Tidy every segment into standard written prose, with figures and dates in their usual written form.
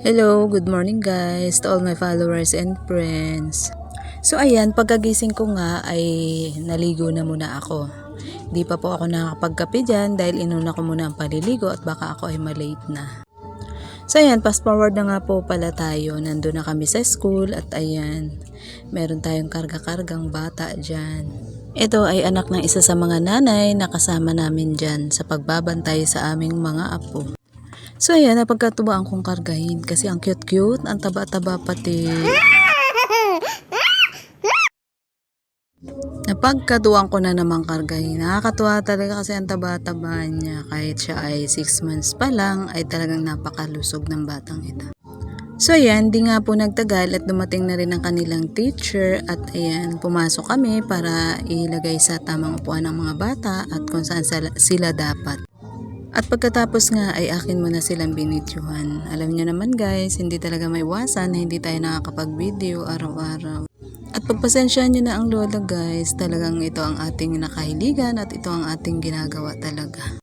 Hello, good morning guys to all my followers and friends. So ayan, pagkagising ko nga ay naligo na muna ako. Di pa po ako nakakapagkape dyan dahil inuna ko muna ang paliligo at baka ako ay malate na. So ayan, fast forward na nga po pala tayo. Nandun na kami sa school at ayan, meron tayong karga-kargang bata dyan. Ito ay anak ng isa sa mga nanay na kasama namin dyan sa pagbabantay sa aming mga apo. So ayan, napagkatubaan kong kargahin kasi ang cute-cute, ang taba-taba pati. Napagkatuwang ko na namang kargahin. Nakakatuwa talaga kasi ang taba-taba niya. Kahit siya ay 6 months pa lang, ay talagang napakalusog ng batang ito. So ayan, di nga po nagtagal at dumating na rin ang kanilang teacher at ayan, pumasok kami para ilagay sa tamang upuan ng mga bata at kung saan sila dapat. At pagkatapos nga ay akin mo na silang binidyuhan. Alam niyo naman guys, hindi talaga maiwasan na hindi tayo nakakapag-video araw-araw. At pagpasensyahan niyo na ang lola guys, talagang ito ang ating nakahiligan at ito ang ating ginagawa talaga.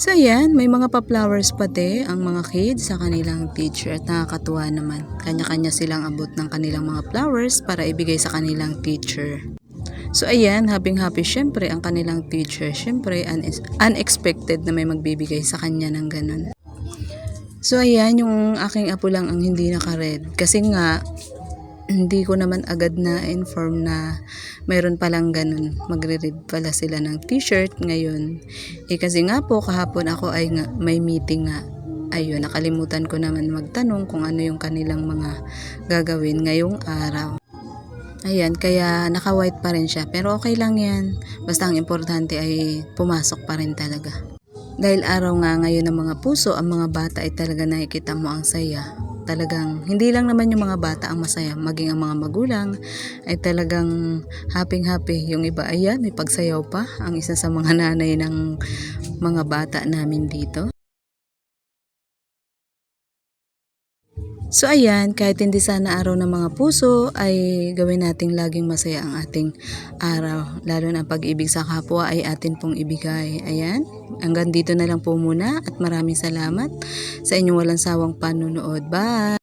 So ayan, may mga pa-flowers pati ang mga kids sa kanilang teacher at nakakatuwa naman. Kanya-kanya silang abot ng kanilang mga flowers para ibigay sa kanilang teacher. So ayan, happy syempre ang kanilang teacher. Syempre unexpected na may magbibigay sa kanya ng ganun. So ayan, yung aking apo lang ang hindi naka-red. Kasi nga, hindi ko naman agad na inform na mayroon palang ganun. Magre-read pala sila ng t-shirt ngayon. Kasi nga po, kahapon ako ay may meeting nga. Ayun, nakalimutan ko naman magtanong kung ano yung kanilang mga gagawin ngayong araw. Ayan, kaya naka-white pa rin siya. Pero okay lang yan. Basta ang importante ay pumasok pa rin talaga. Dahil araw nga ngayon ng mga puso, ang mga bata ay talaga nakikita mo ang saya. Talagang, hindi lang naman yung mga bata ang masaya. Maging ang mga magulang ay talagang happy. Yung iba, ayan, may pagsayaw pa. Ang isa sa mga nanay ng mga bata namin dito. So ayan, kahit hindi sana araw ng mga puso, ay gawin nating laging masaya ang ating araw. Lalo na ang pag-ibig sa kapwa ay atin pong ibigay. Ayan, hanggang dito na lang po muna at maraming salamat sa inyong walang sawang panunood. Bye!